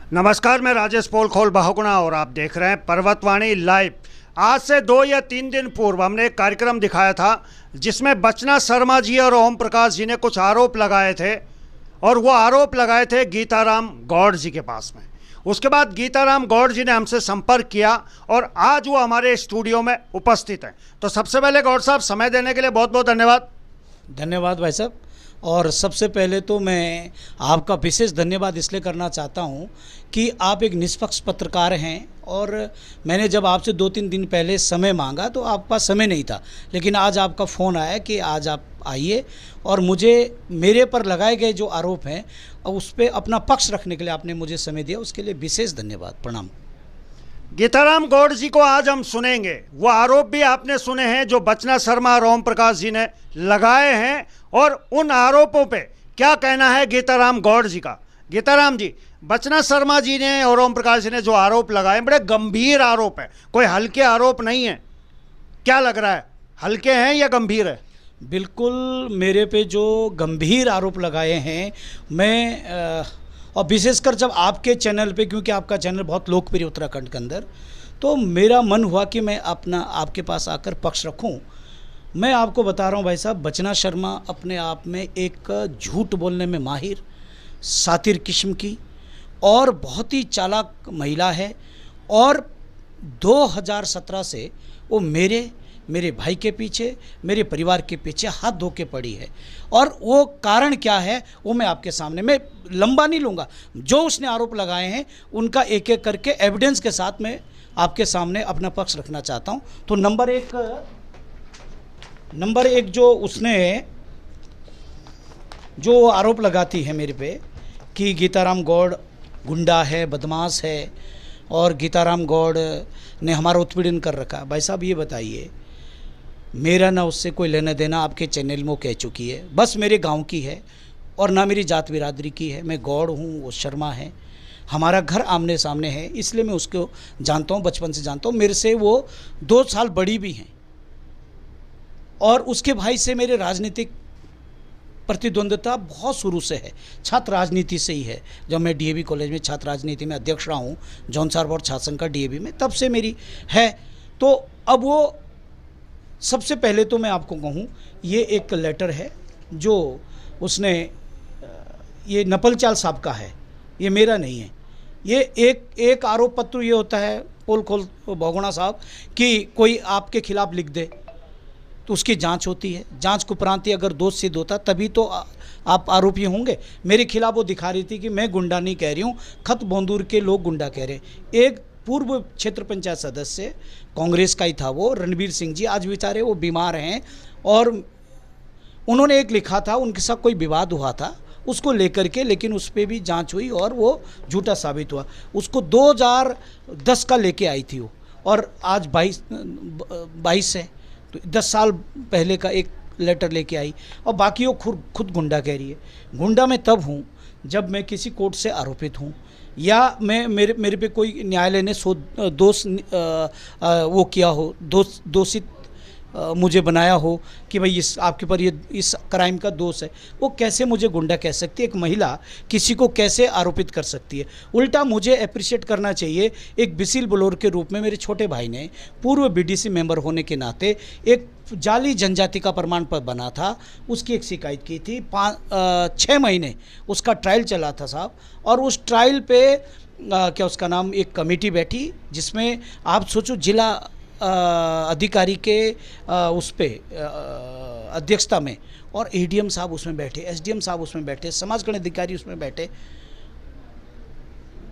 नमस्कार, मैं राजेश पोलखोल बहुगुणा और आप देख रहे हैं पर्वतवाणी लाइव। आज से 2 या 3 दिन पूर्व हमने एक कार्यक्रम दिखाया था जिसमें बचना शर्मा जी और ओम प्रकाश जी ने कुछ आरोप लगाए थे और वो आरोप लगाए थे गीताराम गौड़ जी के पास में। उसके बाद गीताराम गौड़ जी ने हमसे संपर्क किया और आज वो हमारे स्टूडियो में उपस्थित हैं। तो सबसे पहले गौड़ साहब, समय देने के लिए बहुत बहुत धन्यवाद। धन्यवाद भाई साहब। और सबसे पहले तो मैं आपका विशेष धन्यवाद इसलिए करना चाहता हूं कि आप एक निष्पक्ष पत्रकार हैं और मैंने जब आपसे 2-3 दिन पहले समय मांगा तो आपके पास समय नहीं था, लेकिन आज आपका फ़ोन आया कि आज आप आइए और मुझे मेरे पर लगाए गए जो आरोप हैं और उस पर अपना पक्ष रखने के लिए आपने मुझे समय दिया, उसके लिए विशेष धन्यवाद। प्रणाम। गीताराम गौड़ जी को आज हम सुनेंगे। वो आरोप भी आपने सुने हैं जो बचना शर्मा और ओम प्रकाश जी ने लगाए हैं और उन आरोपों पे क्या कहना है गीताराम गौड़ जी का। गीताराम जी, बचना शर्मा जी ने और ओम प्रकाश जी ने जो आरोप लगाए बड़े गंभीर आरोप है, कोई हल्के आरोप नहीं है। क्या लग रहा है, हल्के हैं या गंभीर है? बिल्कुल, मेरे पे जो गंभीर आरोप लगाए हैं, मैं और विशेषकर जब आपके चैनल पे, क्योंकि आपका चैनल बहुत लोकप्रिय उत्तराखंड के अंदर, तो मेरा मन हुआ कि मैं अपना आपके पास आकर पक्ष रखूं। मैं आपको बता रहा हूं भाई साहब, बचना शर्मा अपने आप में एक झूठ बोलने में माहिर, सातिर किस्म की और बहुत ही चालाक महिला है और 2017 से वो मेरे भाई के पीछे, मेरे परिवार के पीछे हाथ धो के पड़ी है। और वो कारण क्या है वो मैं आपके सामने, मैं लंबा नहीं लूँगा, जो उसने आरोप लगाए हैं उनका एक एक करके एविडेंस के साथ मैं आपके सामने अपना पक्ष रखना चाहता हूँ। तो नंबर एक जो उसने जो आरोप लगाती है मेरे पे कि गीताराम गौड़ गुंडा है, बदमाश है और गीताराम गौड़ ने हमारा उत्पीड़न कर रखा। भाई साहब, ये बताइए, मेरा ना उससे कोई लेना देना, आपके चैनल में वो कह चुकी है, बस मेरे गांव की है और ना मेरी जात बिरादरी की है। मैं गौड़ हूँ, वो शर्मा है, हमारा घर आमने सामने है, इसलिए मैं उसको जानता हूँ, बचपन से जानता हूँ। मेरे से वो 2 साल बड़ी भी हैं और उसके भाई से मेरे राजनीतिक प्रतिद्वंद्विता बहुत शुरू से है, छात्र राजनीति से ही है। जब मैं डीएवी कॉलेज में छात्र राजनीति में अध्यक्ष रहा हूँ, जौनसार बोर्ड छात्र संघ का डीएवी में, तब से मेरी है। तो अब वो सबसे पहले तो मैं आपको कहूँ, ये एक लेटर है जो उसने, ये नपल चाल साहब का है, ये मेरा नहीं है। ये एक आरोप पत्र ये होता है पोलखोल बहुगुणा साहब कि कोई आपके खिलाफ लिख दे तो उसकी जांच होती है, जांच को उपरांत अगर दोष सिद्ध होता तभी तो आप आरोपी होंगे। मेरे खिलाफ वो दिखा रही थी कि मैं गुंडा नहीं कह रही हूँ, खत बोंदूर के लोग गुंडा कह रहे हैं। एक पूर्व क्षेत्र पंचायत सदस्य कांग्रेस का ही था वो, रणवीर सिंह जी, आज बेचारे वो बीमार हैं और उन्होंने एक लिखा था, उनके साथ कोई विवाद हुआ था उसको लेकर के, लेकिन उस पर भी जांच हुई और वो झूठा साबित हुआ। उसको 2010 का लेके आई थी वो और आज 22 है, तो 10 साल पहले का एक लेटर लेके आई और बाकी वो खुद गुंडा कह रही है। गुंडा मैं तब हूँ जब मैं किसी कोर्ट से आरोपित हूँ या मैं मेरे पे कोई न्यायालय ने दोष वो किया हो, दोषित मुझे बनाया हो कि भाई इस आपके पर ये इस क्राइम का दोष है। वो कैसे मुझे गुंडा कह सकती है? एक महिला किसी को कैसे आरोपित कर सकती है? उल्टा मुझे अप्रिशिएट करना चाहिए, एक विसिल ब्लोअर के रूप में मेरे छोटे भाई ने पूर्व बीडीसी मेंबर होने के नाते एक जाली जनजाति का प्रमाण पत्र बना था, उसकी एक शिकायत की थी। 6 महीने उसका ट्रायल चला था साहब, और उस ट्रायल पे क्या उसका नाम, एक कमेटी बैठी जिसमें आप सोचो जिला अधिकारी के उस पे अध्यक्षता में, और एडीएम साहब उसमें बैठे, एसडीएम साहब उसमें बैठे, समाज कल्याण अधिकारी उसमें बैठे,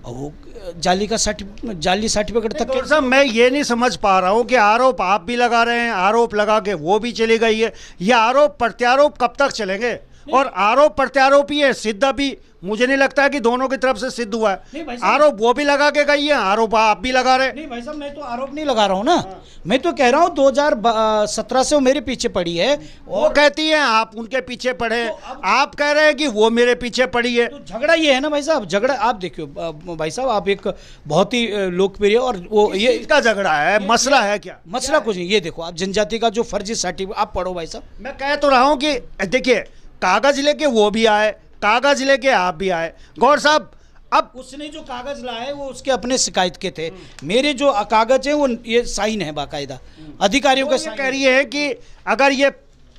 वो जाली सर्टिफिकेट तक के। साहब, मैं ये नहीं समझ पा रहा हूँ कि आरोप आप भी लगा रहे हैं, आरोप लगा के वो भी चली गई है, ये आरोप प्रत्यारोप कब तक चलेंगे? और आरोप प्रत्यारोप ही है, सिद्ध भी मुझे नहीं लगता है कि दोनों की तरफ से सिद्ध हुआ है। आरोप वो भी लगा के गई है, आरोप आप भी लगा रहे हैं। नहीं भाई साहब, मैं तो आरोप नहीं लगा रहा हूँ ना, मैं तो कह रहा हूँ 2017 से वो मेरे पीछे पड़ी है। वो कहती है आप उनके पीछे पड़े, तो आप कह रहे हैं कि वो मेरे पीछे पड़ी है। तो झगड़ा ये है ना भाई साहब, झगड़ा आप देखियो भाई साहब, आप एक बहुत ही लोकप्रिय, और वो ये इसका झगड़ा है, मसला है क्या? मसला कुछ नहीं। ये देखो आप, जनजाति का जो फर्जी सर्टिफिकेट, आप पढ़ो भाई साहब। मैं कह तो रहा हूँ कि देखिए, कागज लेके वो भी आए, कागज लेके आप भी आए। गौड़ साहब, अब उसने जो कागज लाए वो उसके अपने शिकायत के थे, मेरे जो कागज हैं वो ये साइन है बाकायदा अधिकारियों का। ये कह रही है कि अगर ये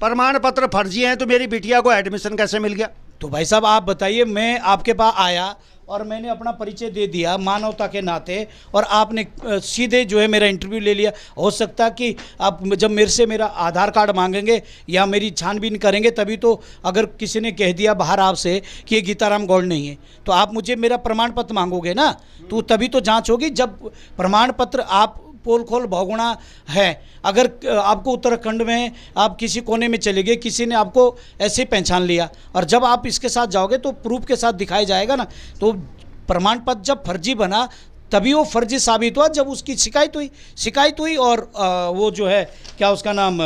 प्रमाण पत्र फर्जी हैं तो मेरी बिटिया को एडमिशन कैसे मिल गया? तो भाई साहब आप बताइए, मैं आपके पास आया और मैंने अपना परिचय दे दिया मानवता के नाते, और आपने सीधे जो है मेरा इंटरव्यू ले लिया। हो सकता कि आप जब मेरे से मेरा आधार कार्ड मांगेंगे या मेरी छानबीन करेंगे तभी तो, अगर किसी ने कह दिया बाहर आपसे कि ये गीताराम गौड़ नहीं है तो आप मुझे मेरा प्रमाण पत्र मांगोगे ना, तो तभी तो जांच होगी। जब प्रमाण पत्र आप पोल खोल बहुगुणा है, अगर आपको उत्तराखंड में आप किसी कोने में चले गए, किसी ने आपको ऐसे ही पहचान लिया, और जब आप इसके साथ जाओगे तो प्रूफ के साथ दिखाया जाएगा ना। तो प्रमाण पत्र जब फर्जी बना तभी वो फर्जी साबित हुआ जब उसकी शिकायत हुई और वो जो है क्या उसका नाम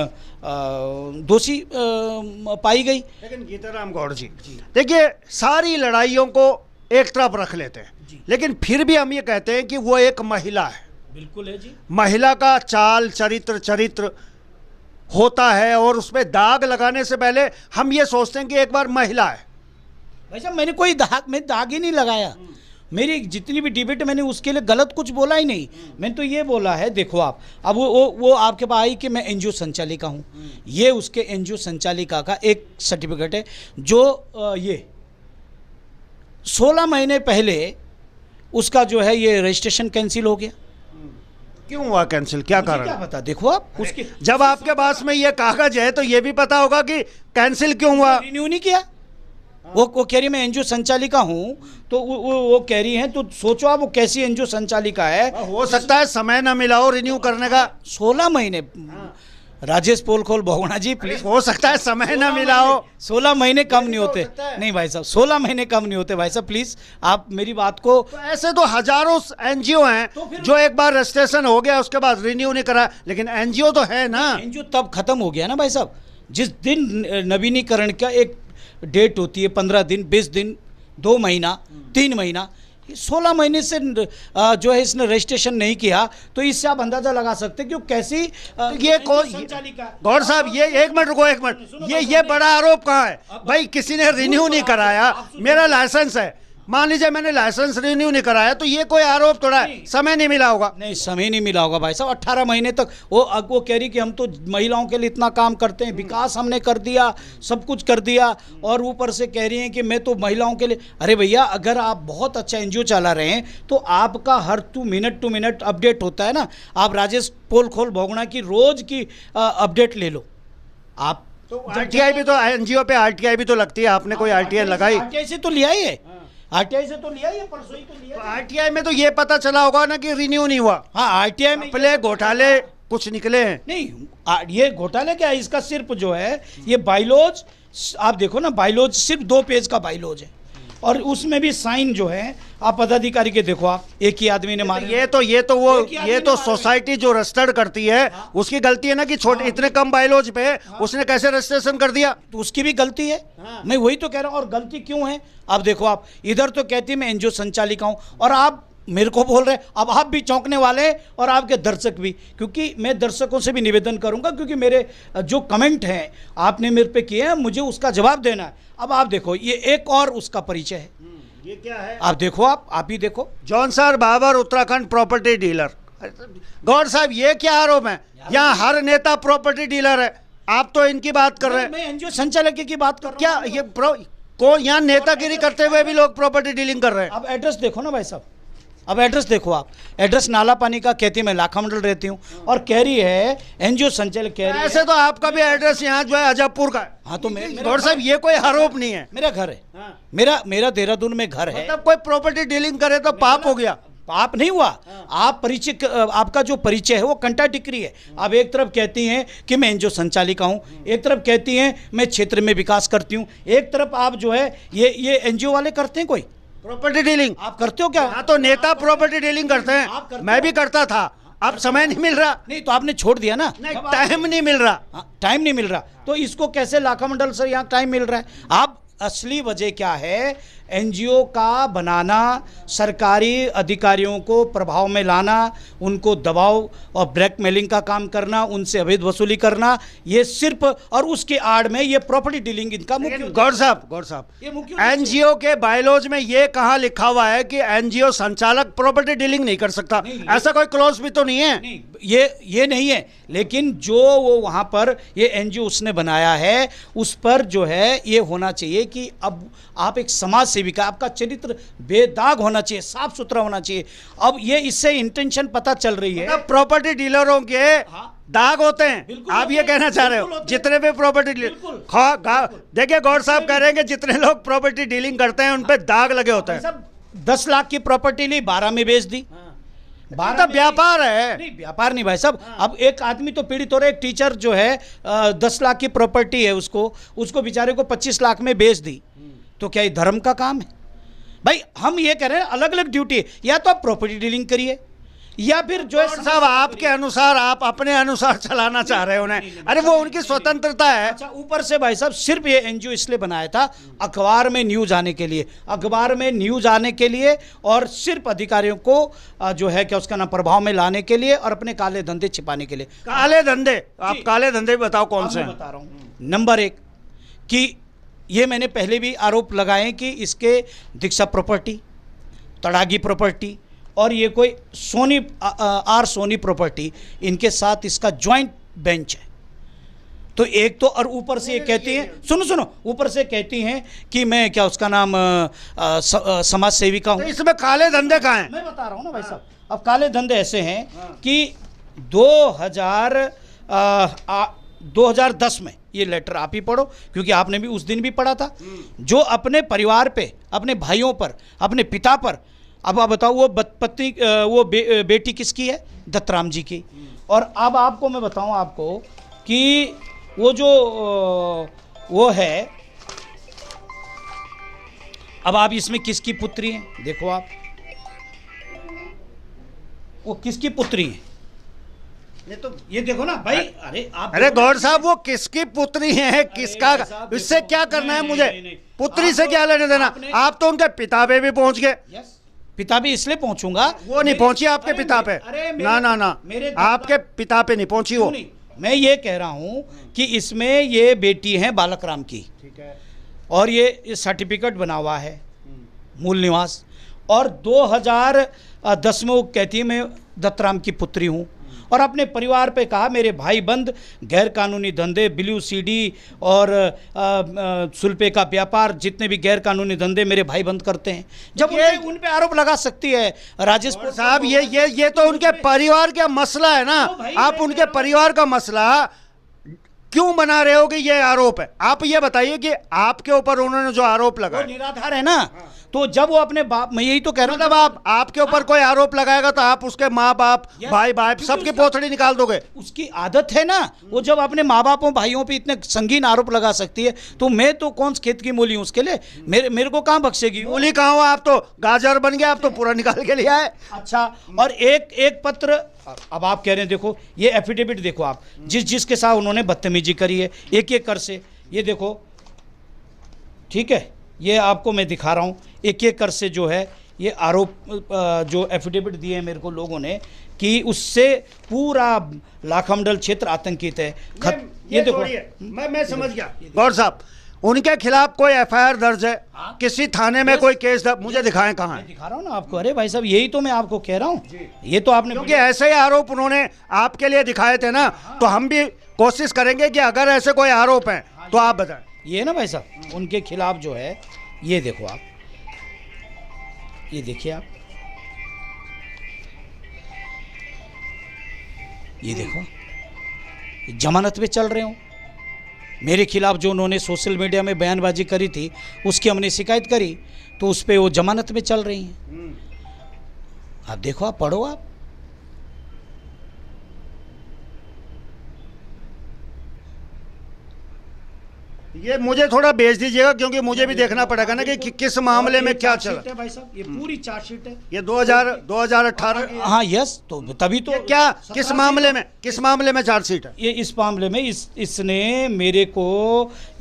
दोषी पाई गई। लेकिन गीताराम गौड़ जी देखिए, सारी लड़ाइयों को एक तरफ रख लेते हैं, लेकिन फिर भी हम ये कहते हैं कि वो एक महिला है। बिल्कुल है जी। महिला का चाल चरित्र होता है, और उसमें दाग लगाने से पहले हम ये सोचते हैं कि एक बार महिला है। भाई साहब मैंने कोई दाग ही नहीं लगाया, मेरी जितनी भी डिबेट मैंने उसके लिए गलत कुछ बोला ही नहीं। मैंने तो ये बोला है, देखो आप अब वो आपके पास आई कि मैं एनजीओ संचालिका हूँ, ये उसके एनजीओ संचालिका का एक सर्टिफिकेट है जो ये 16 महीने पहले उसका जो है ये रजिस्ट्रेशन कैंसिल हो गया। क्यों हुआ कैंसिल, क्या कारण? क्या पता, देखो आप उसके जब आपके पास में ये कागज है तो ये भी पता होगा कि कैंसिल क्यों हुआ। रिन्यू नहीं किया, वो कह रही मैं एनजीओ संचालिका हूँ, तो वो कह रही हैं, तो सोचो आप वो कैसी एनजीओ संचालिका है। हो सकता है समय ना मिला हो रिन्यू करने का। 16 महीने राजेश पोलखोल बहुगुणा जी प्लीज, हो सकता है समय ना मिला हो। 16 महीने कम नहीं होते, नहीं भाई साहब 16 महीने कम नहीं होते भाई साहब, प्लीज आप मेरी बात को। तो ऐसे तो हजारों एनजीओ हैं जो एक बार रजिस्ट्रेशन हो गया उसके बाद रिन्यू नहीं करा, लेकिन एनजीओ तो है ना। एनजीओ तब खत्म हो गया ना भाई साहब, जिस दिन नवीनीकरण का एक डेट होती है, 15 दिन, 20 दिन, 2 महीना, 3 महीना, 16 महीने से जो है इसने रजिस्ट्रेशन नहीं किया, तो इससे आप अंदाजा लगा सकते कि कैसी ये गौड़ साहब, ये एक मिनट रुको, एक मिनट, ये बड़ा आरोप कहाँ है भाई? किसी ने रिन्यू नहीं कराया, मेरा लाइसेंस है, मान लीजिए मैंने लाइसेंस रिन्यू नहीं कराया, तो ये कोई आरोप थोड़ा है, समय नहीं मिला होगा। नहीं, समय नहीं मिला होगा भाई साहब, 18 महीने तक वो कह रही कि हम तो महिलाओं के लिए इतना काम करते हैं, विकास हमने कर दिया, सब कुछ कर दिया, और ऊपर से कह रही हैं कि मैं तो महिलाओं के लिए। अरे भैया, अगर आप बहुत अच्छा एनजीओ चला रहे हैं तो आपका हर मिनट टू मिनट अपडेट होता है ना। आप राजेश पोलखोल बहुगुणा की रोज की अपडेट ले लो आप। तो आरटीआई भी तो एनजीओ पे आरटीआई भी तो लगती है, आपने कोई आरटीआई लगाई? आरटीआई से तो लिया ही है, आरटीआई से तो लिया, ये परसों ही तो लिया। तो आरटीआई में तो ये पता चला होगा ना कि रिन्यू नहीं हुआ। हाँ, आरटीआई में पहले घोटाले कुछ निकले हैं। नहीं, ये घोटाले क्या है, इसका सिर्फ जो है ये बाइलॉज, आप देखो ना, बाइलॉज सिर्फ 2 पेज का बाइलॉज है, और उसमें भी साइन जो है आप पदाधिकारी के देखो, आप एक ही आदमी ने मारे। ये तो सोसाइटी जो रजिस्टर्ड करती है उसकी गलती है ना कि छोटे इतने कम बाइलॉज पे उसने कैसे रजिस्ट्रेशन कर दिया, तो उसकी भी गलती है। मैं वही तो कह रहा हूँ, और गलती क्यों है आप देखो। आप इधर तो कहती है मैं एनजीओ संचालिका हूँ, और आप मेरे को बोल रहे हैं, अब आप भी चौंकने वाले हैं और आपके दर्शक भी, क्योंकि मैं दर्शकों से भी निवेदन करूंगा, क्योंकि मेरे जो कमेंट हैं आपने मेरे पे किए हैं, मुझे उसका जवाब देना है। अब आप देखो, ये एक और उसका परिचय है, ये क्या है आप देखो, आप ही देखो। जॉनसर बाबर उत्तराखंड प्रॉपर्टी डीलर। गौड़ साहब, ये क्या आरोप है? यहाँ हर नेता प्रॉपर्टी डीलर है, आप तो इनकी बात कर रहे हैं। मैं एनजीओ संचालक की बात कर रहा हूं। क्या ये यहाँ नेतागिरी करते हुए भी लोग प्रॉपर्टी डीलिंग कर रहे हैं? अब एड्रेस देखो ना भाई साहब, अब एड्रेस देखो आप, एड्रेस नाला पानी का, कहती है मैं लाखा मंडल रहती हूँ, और कह रही है एनजीओ संचालक कह रही है। ऐसे तो आपका भी एड्रेस यहाँ जो है अजबपुर का है। हाँ, तो गौड़ साहब, ये कोई आरोप नहीं है, मेरा घर है। हाँ। मेरा देहरादून में घर है। मतलब कोई प्रॉपर्टी डीलिंग करे तो पाप हो गया? पाप नहीं हुआ। आप परिचय, आपका जो परिचय है वो कंट्राडिक्टरी है। आप एक तरफ कहती हैं कि मैं एनजीओ संचालिका हूँ, एक तरफ कहती हैं मैं क्षेत्र में विकास करती हूँ, एक तरफ आप जो है ये एनजीओ वाले करते हैं कोई प्रॉपर्टी डीलिंग। आप करते हो क्या? हाँ, तो नेता प्रॉपर्टी डीलिंग करते हैं, मैं भी करता था, अब समय नहीं मिल रहा। नहीं, तो आपने छोड़ दिया ना। नहीं, टाइम नहीं मिल रहा। टाइम नहीं मिल रहा, तो इसको कैसे लाखा मंडल से यहाँ टाइम मिल रहा है? आप असली वजह क्या है एनजीओ का बनाना, सरकारी अधिकारियों को प्रभाव में लाना, उनको दबाव और ब्लैकमेलिंग का काम करना, उनसे अवैध वसूली करना, ये सिर्फ, और उसके आड़ में ये प्रॉपर्टी डीलिंग इनका मुख्य। गौर साहब ये मुख्य एनजीओ के बायलॉज में ये कहाँ लिखा हुआ है कि एनजीओ संचालक प्रॉपर्टी डीलिंग नहीं कर सकता? ऐसा कोई क्लॉज भी तो नहीं है। नहीं, ये नहीं है, लेकिन जो वो वहाँ पर ये एनजीओ उसने बनाया है, उस पर जो है ये होना चाहिए कि अब आप एक समाज सेविका, आपका चरित्र बेदाग होना चाहिए, साफ सुथरा होना चाहिए। अब ये इससे इंटेंशन पता चल रही है, मतलब प्रॉपर्टी डीलरों के दाग होते हैं, आप ये कहना चाह रहे हो? जितने भी प्रॉपर्टी डीलर, देखिए गौर साहब कह रहे हैं कि जितने लोग प्रॉपर्टी डीलिंग करते हैं उन पे दाग लगे होते हैं। 10 लाख की प्रॉपर्टी ली, 12 में बेच दी। तो व्यापार है। नहीं, व्यापार नहीं भाई साहब। अब एक आदमी तो पीड़ित हो रहा है, एक टीचर जो है 10 लाख की प्रॉपर्टी है, उसको बेचारे को 25 लाख में बेच दी, तो क्या ये धर्म का काम है? भाई हम ये कह रहे हैं अलग अलग ड्यूटी है, या तो आप प्रॉपर्टी डीलिंग करिए या फिर जो है साहब आपके अनुसार, आप अपने अनुसार चलाना चाह रहे हो उन्हें। अरे वो उनकी स्वतंत्रता है। अच्छा, ऊपर से भाई साहब सिर्फ ये एनजीओ इसलिए बनाया था अखबार में न्यूज आने के लिए, अखबार में न्यूज आने के लिए, और सिर्फ अधिकारियों को जो है क्या उसका नाम प्रभाव में लाने के लिए और अपने काले धंधे छिपाने के लिए। काले धंधे, आप काले धंधे बताओ कौन से हैं? बता रहा हूँ। नंबर 1 कि ये मैंने पहले भी आरोप लगाए कि इसके दीक्षा प्रॉपर्टी, तड़ागी प्रॉपर्टी और ये कोई सोनी प्रॉपर्टी, इनके साथ इसका जॉइंट बेंच है। तो एक तो, और ऊपर से ये कहती हैं, सुनो, ऊपर से कहती हैं कि मैं क्या उसका नाम समाज सेविका हूँ। तो इसमें काले धंधे कहाँ हैं? मैं बता रहा हूँ ना भाई साहब। अब काले धंधे ऐसे हैं कि 2010 में, ये लेटर आप ही पढ़ो क्योंकि आपने भी उस दिन भी पढ़ा था, जो अपने परिवार पे, अपने भाइयों पर, अपने पिता पर, अब आप बताओ वो पत्नी, वो बेटी किसकी है? दत्तराम जी की। और अब आपको मैं बताऊं आपको कि वो जो वो है, अब आप इसमें किसकी पुत्री हैं? देखो आप, वो किसकी पुत्री है? ये देखो ना भाई। अरे गौर साहब, वो किसकी पुत्री है, किसका, इससे क्या करना है मुझे? पुत्री से क्या लेने देना? आप तो उनके पिता पे भी पहुंच गए। पिता भी इसलिए पहुंचूंगा, वो नहीं पहुंची आपके पिता पे। ना, आपके पिता पे नहीं पहुंची वो। मैं ये कह रहा हूं कि इसमें ये बेटी है बालक राम की, ठीक है, और ये सर्टिफिकेट बना हुआ है मूल निवास, और 2010 में वो कहती है मैं दत्तराम की पुत्री हूं, और अपने परिवार पे कहा मेरे भाई बंद गैर कानूनी धंधे, ब्लू सीडी और सुल्पे का व्यापार, जितने भी गैर कानूनी धंधे मेरे भाई बंद करते हैं। जब उन पे आरोप लगा सकती है राजेश साहब, ये तो उनके परिवार का मसला है ना। आप उनके परिवार का मसला क्यों बना रहे हो कि ये आरोप है? आप ये बताइए कि आपके ऊपर उन्होंने जो आरोप लगाया निराधार है ना। तो जब वो अपने बाप, मैं यही तो कह रहा हूं, मतलब आपके ऊपर कोई आरोप लगाएगा तो आप उसके माँ बाप, भाई बाप सबकी पोथड़ी निकाल दोगे? उसकी आदत है ना, वो जब अपने माँ बापों भाइयों पे इतने संगीन आरोप लगा सकती है, तो मैं तो कौन सी खेत की मूली हूं उसके लिए? मेरे को कहां बख्शेगी? मूली कहां हो? आप तो गाजर बन गए, आप तो पूरा निकाल के लिया है। अच्छा, और एक पत्र, अब आप कह रहे हैं, देखो ये एफिडेविट देखो आप, जिसके साथ उन्होंने बदतमीजी करी है एक कर से, ये देखो, ठीक है, ये आपको मैं दिखा रहा हूँ, एक कर से जो है ये आरोप, जो एफिडेविट दिए हैं मेरे को लोगों ने, कि उससे पूरा लाखमंडल क्षेत्र आतंकित है। ये देखो, मैं समझ गया। गौर साहब, उनके खिलाफ कोई एफआईआर दर्ज है? किसी थाने में कोई केस दर्ज? मुझे दिखाएं कहाँ है। दिखा रहा हूँ ना आपको। अरे भाई साहब, यही तो मैं आपको कह रहा हूँ, ये तो आपने, क्योंकि ऐसे ही आरोप उन्होंने आपके लिए दिखाए थे ना, तो हम भी कोशिश करेंगे कि अगर ऐसे कोई आरोप है तो आप बताएं। ये ना भाई साहब, उनके खिलाफ जो है, ये देखो आप, ये देखिए आप, ये देखो, जमानत पे चल रहे हो। मेरे खिलाफ जो उन्होंने सोशल मीडिया में बयानबाजी करी थी, उसकी हमने शिकायत करी, तो उस पर वो जमानत में चल रही हैं। आप देखो, आप पढ़ो आप। ये मुझे थोड़ा भेज दीजिएगा, क्योंकि मुझे भी देखना पड़ेगा ना कि किस मामले में क्या चला है भाई साहब, ये पूरी चार्जशीट है। ये 2018 की हाँ यस, तो तभी तो क्या किस मामले में चार्जशीट है? ये इस मामले में इसने मेरे को,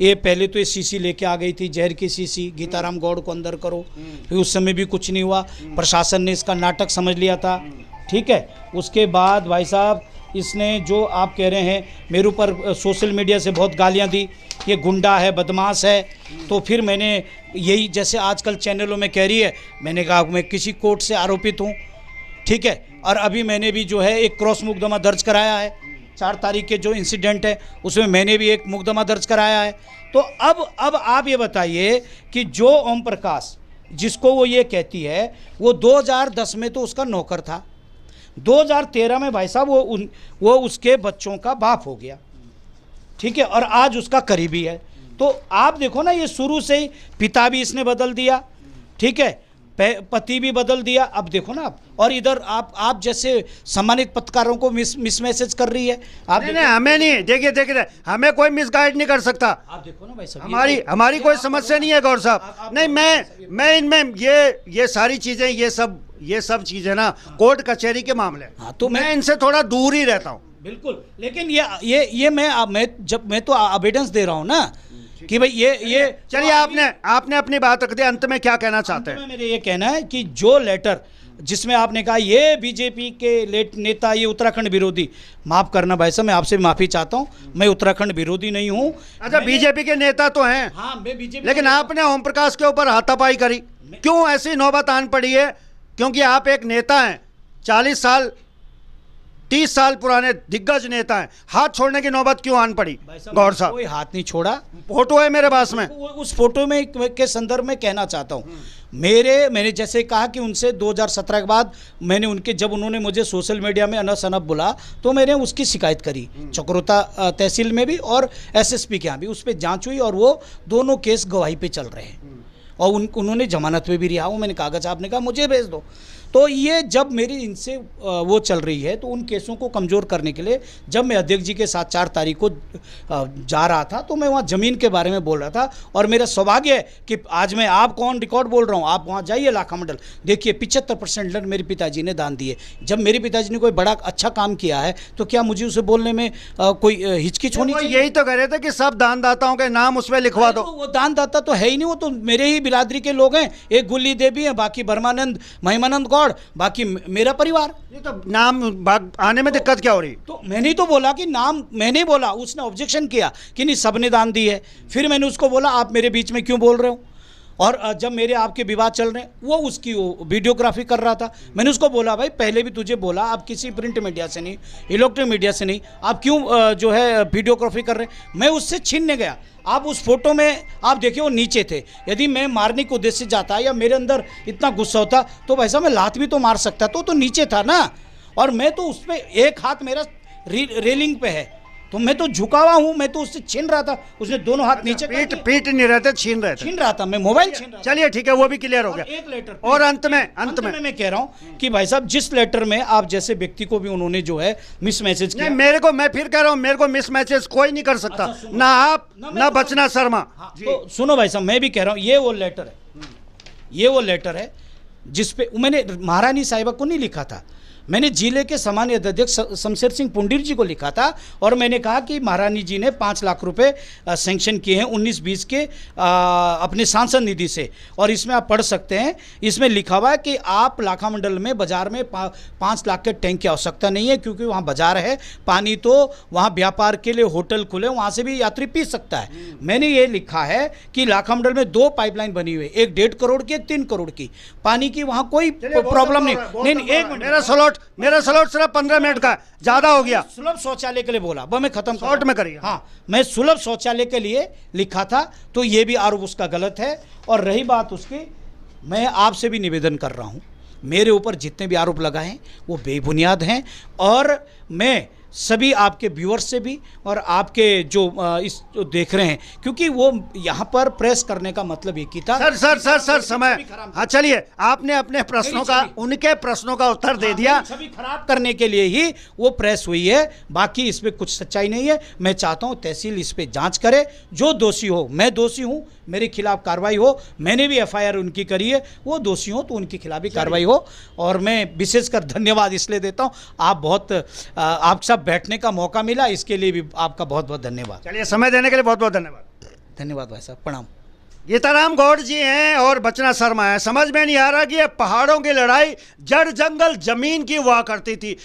ये पहले तो ये सीसी लेके आ गई थी, जहर की सीसी, गीताराम गौड़ को अंदर करो, फिर उस समय भी कुछ नहीं हुआ, प्रशासन ने इसका नाटक समझ लिया था, ठीक है। उसके बाद भाई साहब इसने जो आप कह रहे हैं मेरे ऊपर सोशल मीडिया से बहुत गालियां दी, ये गुंडा है, बदमाश है। तो फिर मैंने यही, जैसे आजकल चैनलों में कह रही है, मैंने कहा मैं किसी कोर्ट से आरोपित हूँ, ठीक है। और अभी मैंने भी जो है एक क्रॉस मुकदमा दर्ज कराया है, 4 तारीख के जो इंसिडेंट है उसमें मैंने भी एक मुकदमा दर्ज कराया है। तो अब आप ये बताइए कि जो ओम प्रकाश जिसको वो ये कहती है, वो 2010 में तो उसका नौकर था, 2013 में भाई साहब वो उसके बच्चों का बाप हो गया, ठीक है, और आज उसका करीबी है। तो आप देखो ना, ये शुरू से ही पिता भी इसने बदल दिया, ठीक है, पति भी बदल दिया। अब देखो ना आप, और इधर आप जैसे सम्मानित पत्रकारों को मिस मैसेज कर रही है। आप नहीं, हमें नहीं, देखिए हमें कोई मिसगाइड नहीं कर सकता। आप देखो ना भाई साहब, हमारी कोई समस्या नहीं है गौर साहब। नहीं, मैं इनमें ये सारी चीजें, ये सब चीजें ना कोर्ट कचहरी के मामले। हाँ, तो मैं इनसे थोड़ा दूर ही रहता हूँ। बिल्कुल, लेकिन ये मैं तो एविडेंस दे रहा हूँ ना कि भाई ये चलिए, आपने अपनी बात रख दी, अंत में क्या कहना चाहते हैं? मेरे ये कहना है कि जो लेटर जिसमें आपने कहा ये बीजेपी के नेता, ये उत्तराखंड विरोधी, माफ करना भाई साहब, मैं आपसे माफी चाहता हूँ, मैं उत्तराखंड विरोधी नहीं हूँ। अच्छा, बीजेपी के नेता तो हैं। हाँ, मैं बीजेपी, लेकिन आपने ओम प्रकाश के ऊपर हाथापाई करी, क्यों ऐसी नौबत आन पड़ी है? क्योंकि आप एक नेता हैं, 40 साल 30 साल पुराने दिग्गज नेता हैं, हाथ छोड़ने की नौबत क्यों आन पड़ी? गौर साहब, कोई हाथ नहीं छोड़ा, फोटो है मेरे पास में। उस फोटो में के संदर्भ में कहना चाहता हूँ, मैंने जैसे कहा कि उनसे 2017 के बाद मैंने जब उन्होंने मुझे सोशल मीडिया में अनस अनब बोला, तो मैंने उसकी शिकायत करी चक्रोता तहसील में भी और एसएसपी के यहाँ भी। उस पर जांच हुई और वो दोनों केस गवाही पे चल रहे हैं और उन्होंने जमानत पे भी रिहा हूँ। मैंने कागज, आपने कहा मुझे भेज दो। तो ये जब मेरी इनसे वो चल रही है, तो उन केसों को कमज़ोर करने के लिए जब मैं अध्यक्ष जी के साथ 4 तारीख को जा रहा था, तो मैं वहाँ ज़मीन के बारे में बोल रहा था। और मेरा सौभाग्य है कि आज मैं आपको ऑन रिकॉर्ड बोल रहा हूँ, आप वहाँ जाइए लाखा मंडल, देखिए 75% लैंड मेरे पिताजी ने दान दिए। जब मेरे पिताजी ने कोई बड़ा अच्छा काम किया है, तो क्या मुझे उसे बोलने में कोई हिचकिच होनी चाहिए? यही तो कह रहे थे कि सब दानदाताओं के नाम उसमें लिखवा दो। वो दानदाता तो है ही नहीं, वो तो मेरे ही बिरादरी के लोग हैं। एक गुल्ली देवी है, बाकी ब्रह्मानंद महिमानंद, बाकी मेरा परिवार। ये तो नाम आने में दिक्कत क्या हो रही? तो मैंने तो बोला कि नाम मैंने बोला, उसने ऑब्जेक्शन किया कि नहीं सबने दान दी है। फिर मैंने उसको बोला आप मेरे बीच में क्यों बोल रहे हो? और जब मेरे आपके विवाद चल रहे हैं, वो उसकी वीडियोग्राफी कर रहा था। मैंने उसको बोला भाई पहले भी तुझे बोला, आप किसी प्रिंट मीडिया से नहीं, इलेक्ट्रॉनिक मीडिया से नहीं, आप क्यों जो है वीडियोग्राफी कर रहे हैं? मैं उससे छीनने गया। आप उस फोटो में आप देखिए वो नीचे थे। यदि मैं मारने के उद्देश्य से जाता या मेरे अंदर इतना गुस्सा होता, तो भाई साहब मैं लात भी तो मार सकता। तो नीचे था ना, और मैं तो उस पर एक हाथ मेरा रेलिंग पे है, तो मैं तो झुका हुआ हूँ, मैं तो उससे छीन रहा था। उसने दोनों हाथ नीचे पीट नहीं रहे थे, छीन रहा था। मैं मोबाइल छीन रहा था। चलिए ठीक है, वो भी क्लियर हो गया। एक लेटर और अंत में मैं कह रहा हूँ कि भाई साहब जिस लेटर में आप जैसे व्यक्ति को भी उन्होंने जो है मिस मैसेज किया, मैं फिर कह रहा हूँ, मेरे को मिस मैसेज कोई नहीं कर सकता, ना आप ना बचना शर्मा। तो सुनो भाई साहब, मैं भी कह रहा हूँ, ये वो लेटर है जिसपे मैंने महारानी साहिबा को नहीं लिखा था, मैंने जिले के सामान्य अध्यक्ष शमशेर सिंह पुंडीर जी को लिखा था। और मैंने कहा कि महारानी जी ने 5 लाख रुपए सैंक्शन किए हैं 19-20 के अपने सांसद निधि से। और इसमें आप पढ़ सकते हैं, इसमें लिखा हुआ है कि आप लाखा मंडल में बाजार में 5 लाख के टैंक की आवश्यकता नहीं है, क्योंकि वहाँ बाजार है, पानी तो वहाँ व्यापार के लिए होटल खुले, वहाँ से भी यात्री पी सकता है। मैंने ये लिखा है कि लाखा मंडल में 2 पाइपलाइन बनी हुई है, एक 1.5 करोड़ की, एक 3 करोड़ की। पानी की वहाँ कोई प्रॉब्लम नहीं। एक मिनट, मेरा स्लॉट सिर्फ 15 मिनट का, ज्यादा हो गया। सुलभ शौचालय के लिए बोला, वो मैं खत्म शॉर्ट में करिए। हाँ, मैं सुलभ शौचालय के लिए लिखा था, तो ये भी आरोप उसका गलत है। और रही बात उसकी, मैं आपसे भी निवेदन कर रहा हूँ, मेरे ऊपर जितने भी आरोप लगाए हैं वो बेबुनियाद हैं। और मैं सभी आपके व्यूअर्स से भी और आपके जो इस जो देख रहे हैं, क्योंकि वो यहाँ पर प्रेस करने का मतलब एक ही था। सर समय, हाँ चलिए, आपने अपने प्रश्नों का, उनके प्रश्नों का उत्तर दे दिया। छवि खराब करने के लिए ही वो प्रेस हुई है, बाकी इसमें कुछ सच्चाई नहीं है। मैं चाहता हूँ तहसील इस पे जांच करे, जो दोषी हो, मैं दोषी हूँ, मेरे खिलाफ कार्रवाई हो, मैंने भी एफआईआर उनकी करी है, वो दोषी हो तो उनके खिलाफ भी कार्रवाई हो। और मैं विशेषकर धन्यवाद इसलिए देता हूँ, आप बहुत आप सब बैठने का मौका मिला, इसके लिए भी आपका बहुत बहुत धन्यवाद। चलिए, समय देने के लिए बहुत बहुत धन्यवाद। धन्यवाद भाई साहब, प्रणाम। गीताराम गौड़ जी हैं और बचना शर्मा है। समझ में नहीं आ रहा कि ये पहाड़ों की लड़ाई जड़ जंगल जमीन की हुआ करती थी।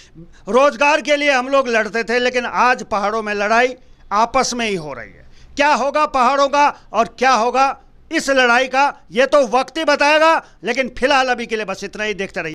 रोजगार के लिए हम लोग लड़ते थे, लेकिन आज पहाड़ों में लड़ाई आपस में ही हो रही है। क्या होगा पहाड़ों का और क्या होगा इस लड़ाई का, ये तो वक्त ही बताएगा। लेकिन फिलहाल अभी के लिए बस इतना ही, देखते रहिए।